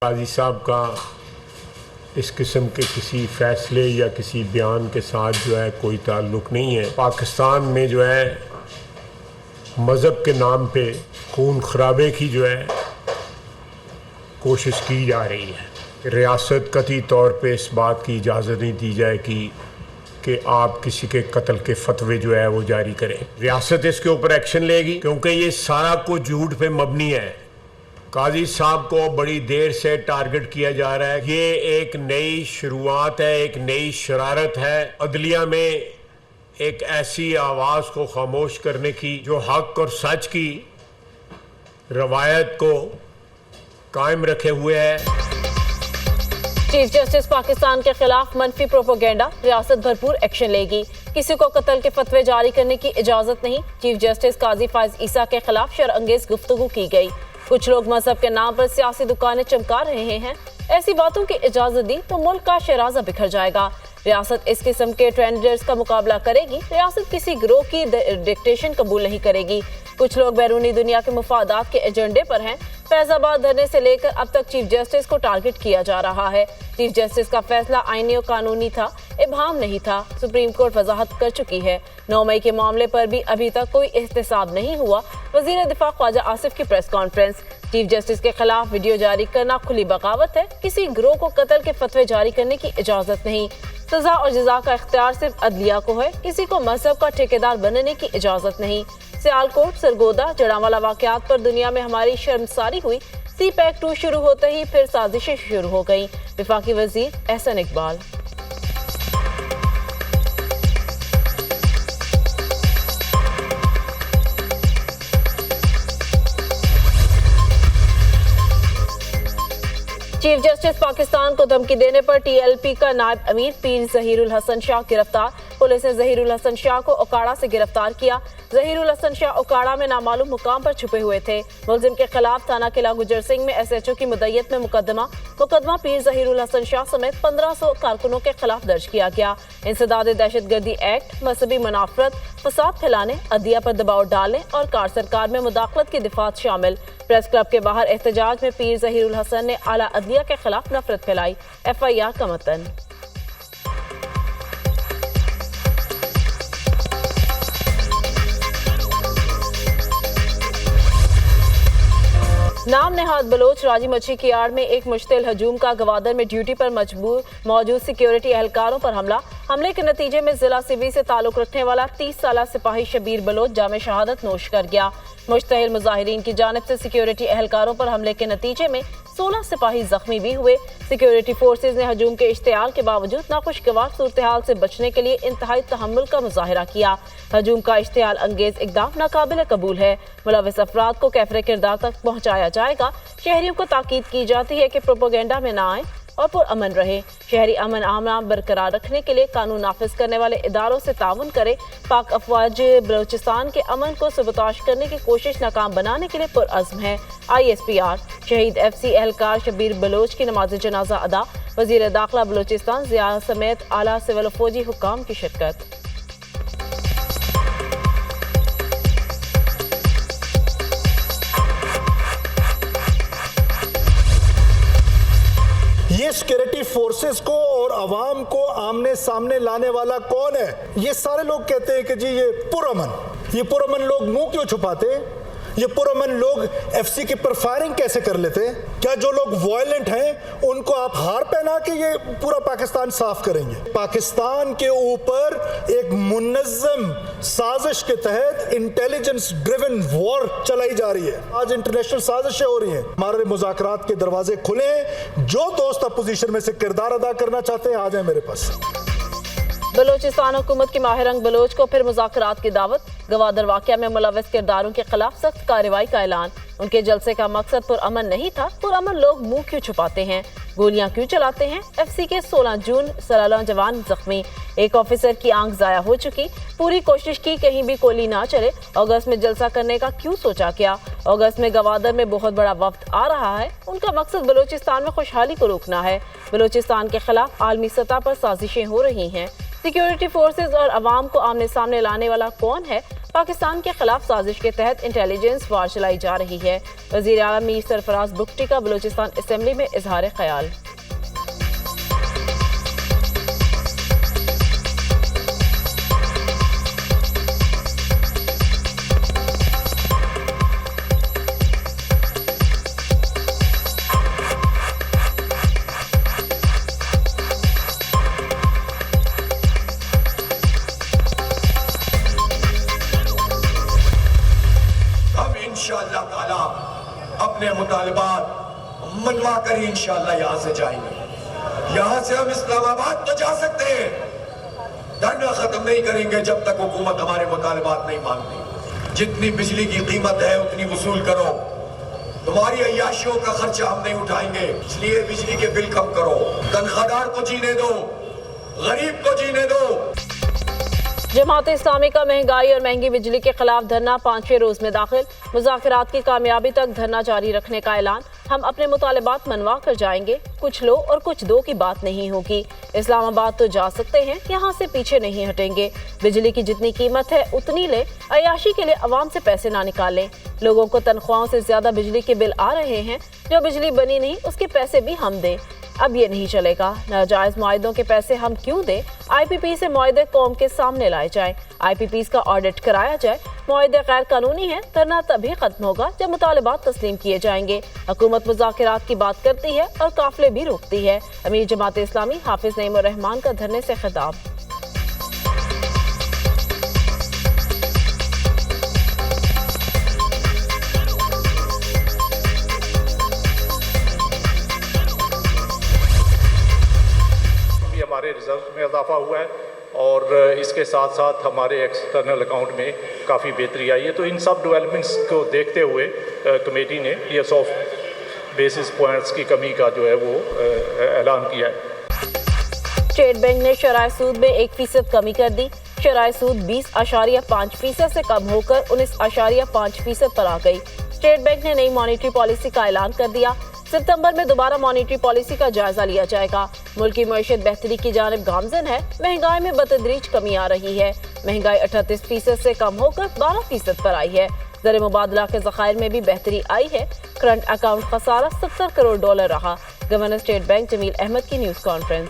काजी साहब का इस किस्म के किसी फ़ैसले या किसी बयान के साथ जो है कोई ताल्लुक़ नहीं है। पाकिस्तान में जो है मज़हब के नाम पे खून खराबे की जो है कोशिश की जा रही है। रियासत कतई तौर पे इस बात की इजाज़त नहीं दी जाएगी कि आप किसी के कत्ल के फतवे जो है वो जारी करें। रियासत इसके ऊपर एक्शन लेगी क्योंकि ये सारा कुछ झूठ पे मबनी है। काजी साहब को बड़ी देर से टारगेट किया जा रहा है। ये एक नई शुरुआत है, एक नई शरारत है अदलिया में एक ऐसी आवाज़ को खामोश करने की जो हक और सच की रवायत को कायम रखे हुए है। चीफ जस्टिस पाकिस्तान के खिलाफ मनफी प्रोपोगेंडा, रियासत भरपूर एक्शन लेगी। किसी को कत्ल के फतवे जारी करने की इजाजत नहीं। चीफ जस्टिस काजी फायज ईसा के खिलाफ शरअंगेज गुफ्तगू की गई। कुछ लोग मजहब के नाम पर सियासी दुकानें चमका रहे हैं। ऐसी बातों की इजाजत दी तो मुल्क का शराजा बिखर जाएगा। रियासत इस किस्म के ट्रेंडर्स का मुकाबला करेगी। रियासत किसी गिरोह की डिक्टेशन कबूल नहीं करेगी। कुछ लोग बैरूनी दुनिया के मुफादात के एजेंडे पर हैं। फैजाबाद धरने से लेकर अब तक चीफ जस्टिस को टारगेट किया जा रहा है। चीफ जस्टिस का फैसला आईनी और कानूनी था, इबहाम नहीं था। सुप्रीम कोर्ट वजाहत कर चुकी है। 9 मई के मामले पर भी अभी तक कोई एहतसाब नहीं हुआ। वजीर दिफा ख्वाजा आसिफ की प्रेस कॉन्फ्रेंस। चीफ जस्टिस के खिलाफ वीडियो जारी करना खुली बगावत है। किसी गिरोह को कत्ल के फतवे जारी करने की इजाजत नहीं। सजा और जजा का इख्तियार सिर्फ अदलिया को है। किसी को मजहब का ठेकेदार बनने की इजाजत नहीं। सियालकोट, सरगोदा, जड़ावाला वाकयात पर दुनिया में हमारी शर्मसारी हुई। CPAC 2 शुरू होते ही फिर साजिशें शुरू हो गईं। विफाकी वजीर एहसन इकबाल। चीफ जस्टिस पाकिस्तान को धमकी देने पर TLP का नायब अमीर पीर ज़हीरुल हसन शाह गिरफ्तार। पुलिस ने ज़हीरुल हसन शाह को ओकाड़ा से गिरफ्तार किया। ज़हीरुल हसन शाह ओकाड़ा में नामालूम मुकाम पर छुपे हुए थे। मुलजिम के खिलाफ थाना किला गुजर सिंह में SHO की मुद्दत में मुकदमा पीर ज़हीरुल हसन शाह समेत 1500 कारकुनों के खिलाफ दर्ज किया गया। इंसदाद दहशतगर्दी एक्ट, मजहबी मुनाफरत, फसाद फैलाने, अदलिया पर दबाव डालने और कार सरकार में मुदाखलत की दिफात शामिल। प्रेस क्लब के बाहर एहतजाज में पीर ज़हीरुल हसन ने आला अदलिया के खिलाफ नफरत फैलाई। FIR का मतन। नाम नेहाद बलोच राजी मच्छी की आड़ में एक मुश्तिल हजूम का गवादर में ड्यूटी पर मौजूद सिक्योरिटी एहलकारों पर हमले के नतीजे में जिला सिवी से ताल्लुक रखने वाला 30 साला सिपाही शबीर बलोच जामे शहादत नोश कर गया। मुश्तहिल मुजाहिरीन की जानिब से सिक्योरिटी एहलकारों पर हमले के नतीजे में 16 सिपाही जख्मी भी हुए। सिक्योरिटी फोर्सेज ने हजूम के इश्तियाल के बावजूद नाखुशगवार सूरत-ए-हाल से बचने के लिए इंतहाई तहम्मुल का मुजाहिरा किया। हजूम का इश्तियाल अंगेज इकदाम नाकाबिल कबूल है। मुलविस अफराद को कैफरे किरदार तक पहुँचाया जाएगा। शहरियों को ताकीद की जाती है कि प्रोपोगेंडा में न आए और पुरअमन रहे। शहरी अमन आमना बरकरार रखने के लिए कानून नाफिज करने वाले इदारों से ताउन करे। पाक अफवाज बलोचिस्तान के अमन को सबताश करने की कोशिश नाकाम बनाने के लिए पुरअज़्म है। ISPR शहीद FC एहलकार शबीर बलोच की नमाज जनाजा अदा। वजीर दाखिला बलोचिस्तान ज़िया समेत आला सिविल फौजी हुक्काम की शिरकत। ये सिक्योरिटी फोर्सेस को और अवाम को आमने सामने लाने वाला कौन है? ये सारे लोग कहते हैं कि जी ये पुरअमन लोग मुंह क्यों छुपाते? ये पुरअमन लोग FC के पर फायरिंग कैसे कर लेते? क्या जो लोग वायलेंट हैं उनको आप हार पहना के ये पूरा पाकिस्तान साफ करेंगे? पाकिस्तान के ऊपर एक मुनज़्ज़म साजिश के तहत इंटेलिजेंस ड्रिवन वॉर चलाई जा रही है। आज इंटरनेशनल साजिशें हो रही हैं। हमारे मुज़ाकरात के दरवाजे खुले हैं। जो दोस्त अपोजिशन में से किरदार अदा करना चाहते हैं आ जाए मेरे पास। बलोचिस्तान हुकूमत की माहिरंग बलोच को फिर मुज़ाकरात की दावत। गवादर वाक़या में मुलविस किरदारों के खिलाफ सख्त कार्रवाई का ऐलान। उनके जलसे का मकसद पुरअमन नहीं था। पुरअमन लोग मुंह क्यों छुपाते हैं, गोलियां क्यों चलाते हैं? FC के 16 जून 16 जवान जख्मी। एक ऑफिसर की आंख जाया हो चुकी। पूरी कोशिश की कहीं भी गोली ना चले। अगस्त में जलसा करने का क्यों सोचा क्या? अगस्त में गवादर में बहुत बड़ा वफ्द आ रहा है। उनका मकसद बलोचिस्तान में खुशहाली को रोकना है। बलोचिस्तान के खिलाफ आलमी सतह पर साजिशें हो रही हैं। सिक्योरिटी फोर्सेज और अवाम को आमने सामने लाने वाला कौन है? पाकिस्तान के खिलाफ साजिश के तहत इंटेलिजेंस वार चलाई जा रही है। वज़ीर आला मीर सरफराज बुगटी का बलूचिस्तान असेंबली में इजहार ख्याल। इंशाअल्लाह ताला अपने मुतालिबात मनवा कर ही इंशाअल्लाह यहाँ से जाएंगे। यहाँ से हम इस्लामाबाद तो जा सकते हैं, धरना खत्म नहीं करेंगे जब तक हुकूमत हमारे मुतालिबात नहीं मानती। जितनी बिजली की कीमत है उतनी वसूल करो, तुम्हारी अय्याशियों का खर्चा हम नहीं उठाएंगे, इसलिए बिजली के बिल कम करो, तनख्वाहदार को जीने दो, गरीब को जीने दो। जमात इस्लामी का महंगाई और महंगी बिजली के खिलाफ धरना 5वें रोज में दाखिल। मुज़ाकरात की कामयाबी तक धरना जारी रखने का ऐलान। हम अपने मुतालिबात मनवा कर जाएंगे, कुछ लो और कुछ दो की बात नहीं होगी। इस्लामाबाद तो जा सकते हैं, यहाँ से पीछे नहीं हटेंगे। बिजली की जितनी कीमत है उतनी ले, अयाशी के लिए अवाम से पैसे ना निकालें। लोगों को तनख्वाहों से ज्यादा बिजली के बिल आ रहे हैं, जो बिजली बनी नहीं उसके पैसे भी हम दें। अब ये नहीं चलेगा, नाजायज मुआहिदों के पैसे हम क्यों दें। IPP से मुआहिदे कौम के सामने लाए जाएं, IPPs का ऑडिट कराया जाए। मुआहिदे गैर कानूनी है, धरना तभी खत्म होगा जब मुतालिबात तस्लीम किए जाएंगे। हुकूमत मुज़ाकरात की बात करती है और काफिले भी रोकती है। अमीर जमात इस्लामी हाफिज नईम उर रहमान का धरने से खिताब। हमारे रिजर्व में इजाफा हुआ है और इसके साथ साथ हमारे एक्सटर्नल अकाउंट में काफ़ी बेहतरी आई है। तो इन सब डेवलपमेंट्स को देखते हुए कमेटी ने ये 100 बेसिस पॉइंट्स की कमी का जो है वो ऐलान किया है। स्टेट बैंक ने शराय सूद में 1% कमी कर दी। शराय सूद 20.5% से कम होकर 19.5% पर आ गई। स्टेट बैंक ने नई मॉनेटरी पॉलिसी का ऐलान कर दिया। सितंबर में दोबारा मॉनेटरी पॉलिसी का जायजा लिया जाएगा। मुल्क की मईशत बेहतरी की जानिब गामजन है। महंगाई में बतदरीज कमी आ रही है। महंगाई 38% से कम होकर 12% पर आई है। ज़र मुबादला के ज़खायर में भी बेहतरी आई है। करंट अकाउंट खसारा $70 करोड़ रहा। Governor state bank Jamil Ahmad की न्यूज़ कॉन्फ्रेंस।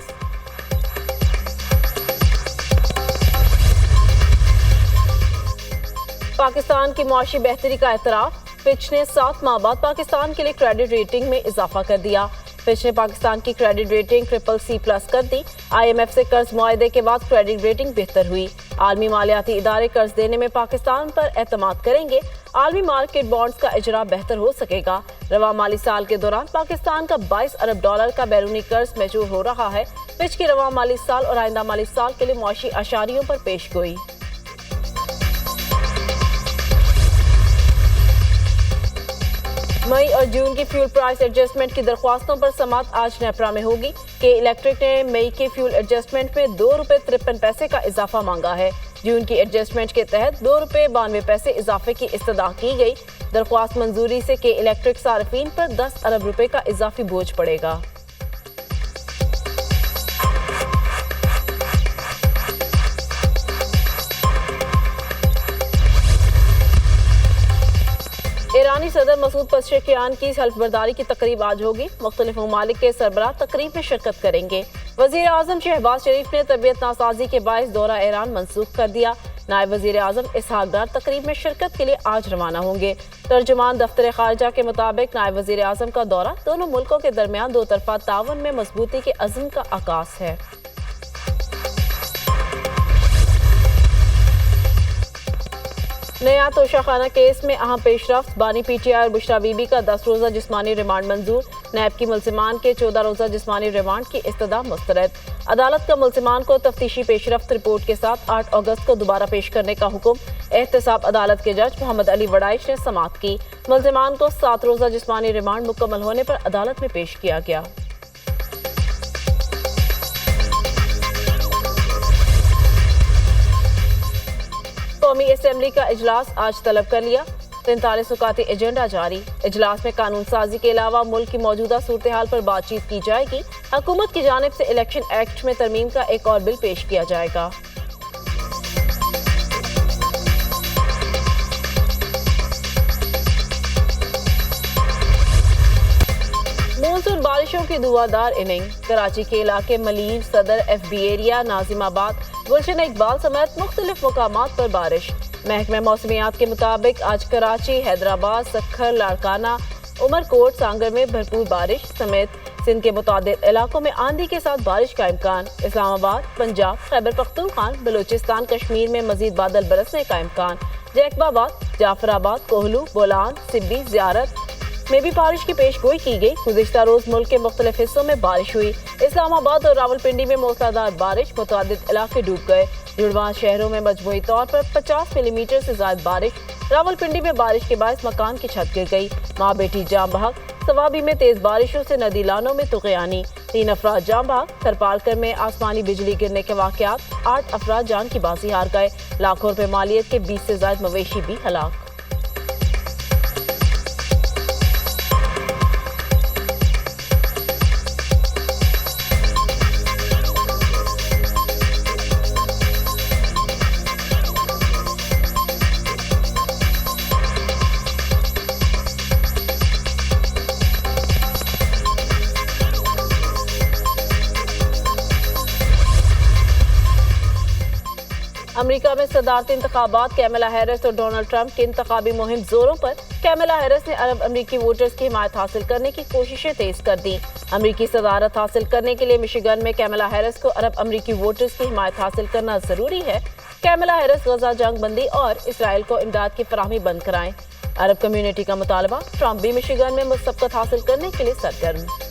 पाकिस्तान की मुआशी बेहतरी का एतराफ़। फिच ने 7 माह बाद पाकिस्तान के लिए क्रेडिट रेटिंग में इजाफा कर दिया। फिच ने पाकिस्तान की क्रेडिट रेटिंग CCC+ कर दी। IMF से कर्ज मुआहदे के बाद क्रेडिट रेटिंग बेहतर हुई। आलमी मालियाती इदारे कर्ज देने में पाकिस्तान पर एतमाद करेंगे। आलमी मार्केट बॉन्ड्स का इजरा बेहतर हो सकेगा। रवा माली साल के दौरान पाकिस्तान का $22 अरब का बैरूनी कर्ज मैचूर हो रहा है। फिच की रवा माली साल और आइंदा माली साल के लिए मुआशी अशारियों पर पेश गोई। मई और जून की फ्यूल प्राइस एडजस्टमेंट की दरख्वास्तों पर समाअत आज नेपरा में होगी। के इलेक्ट्रिक ने मई के फ्यूल एडजस्टमेंट में ₹2.53 का इजाफा मांगा है। जून की एडजस्टमेंट के तहत ₹2.92 इजाफे की इस्तदा की गई। दरख्वास्त मंजूरी से के इलेक्ट्रिक सार्फिन पर $10 अरब का इजाफी बोझ पड़ेगा। ईरानी सदर मसूद पज़ेश्कियान की हल्फबर्दारी की तकरीब आज होगी। मुख्तलिफ ममालिक के सरबराह तकरीब में शिरकत करेंगे। वज़ीर आज़म शहबाज शरीफ ने तबीयत नासाजी के बायस दौरा ईरान मनसूख कर दिया। नायब वज़ीर आज़म इसहाक डार तकरीब में शिरकत के लिए आज रवाना होंगे। तर्जुमान दफ्तर खारजा के मुताबिक नायब वज़ीर आज़म का दौरा दोनों मुल्कों के दरमियान दो तरफा तावन में मजबूती के अज़्म का आगाज है। नया तोशाखाना केस में अहम पेशरफ्त। बानी PTI और बुशरा बीबी का 10 रोज़ा जिस्मानी रिमांड मंजूर। नैब की मुल्जिमान के 14 रोज़ा जिस्मानी रिमांड की इस्तदा मुस्तरद। अदालत का मुल्जिमान को तफ्तीशी पेशरफ्त रिपोर्ट के साथ 8 अगस्त को दोबारा पेश करने का हुक्म। एहतसाब अदालत के जज मोहम्मद अली वड़ाइश ने समाअत की। मुल्जिमान को 7 रोज़ा जिस्मानी रिमांड मुकम्मल होने पर अदालत में पेश किया गया। कौमी असेंबली का इजलास आज तलब कर लिया। 43 नुकाती एजेंडा जारी। इजलास में कानून साजी के अलावा मुल्क की मौजूदा सूरत हाल पर बातचीत की जाएगी। हुकूमत की जानिब से इलेक्शन एक्ट में तरमीम का एक और बिल पेश किया जाएगा। मानसून बारिशों की धुआंधार इनिंग। कराची के इलाके मलीर, सदर, FB एरिया, नाजिमाबाद, गुलशन इकबाल समेत मुख्तलिफ मकामात पर बारिश। महकमे मौसमियात के मुताबिक आज कराची, हैदराबाद, सक्खर, लाड़काना, उमरकोट, सांगर में भरपूर बारिश समेत सिंध के मुतादिद इलाकों में आंधी के साथ बारिश का इम्कान। इस्लामाबाद, पंजाब, खैबर पख्तूनख्वा, बलूचिस्तान, कश्मीर में मजीद बादल बरसने का इम्कान। जैकबाबाद, जाफराबाद, कोहलू, बोलान, सिब्बी, ज़ियारत में भी बारिश की पेशगोई की गई। गुज़िश्ता रोज मुल्क के मुख्तलिफ हिस्सों में बारिश हुई। इस्लामाबाद और रावलपिंडी में मूसलाधार बारिश, मुतअद्दिद इलाके डूब गए। जुड़वां शहरों में मजमूई तौर पर 50 मिलीमीटर से ज्यादा बारिश। रावलपिंडी में बारिश के बायस मकान की छत गिर गई। माँ बेटी जाम बहक। सवाबी में तेज बारिशों से नदी लानों में तुग़यानी। 3 अफराद जाम बहक। थरपालकर में आसमानी बिजली गिरने के वाक़यात। 8 अफराद जान की बाजी हार गए। लाखों रुपए मालियत के 20 से ज्यादा मवेशी भी हलाक। अमेरिका में सदारती इंतखाबात। कैमला हैरिस और डोनाल्ड ट्रंप की इंतखाबी मुहिम जोरों पर। कैमला हैरिस ने अरब अमरीकी वोटर्स की हिमायत हासिल करने की कोशिशें तेज कर दी। अमरीकी सदारत हासिल करने के लिए मिशिगन में कैमला हैरिस को अरब अमरीकी वोटर्स की हिमायत हासिल करना जरूरी है। कैमला हैरिस गजा जंग बंदी और इसराइल को इमदाद की फराहमी बंद कराएं। अरब कम्युनिटी का मुतालबा। ट्रंप भी मिशिगन में मुसब्बत हासिल करने के लिए सरगर्म।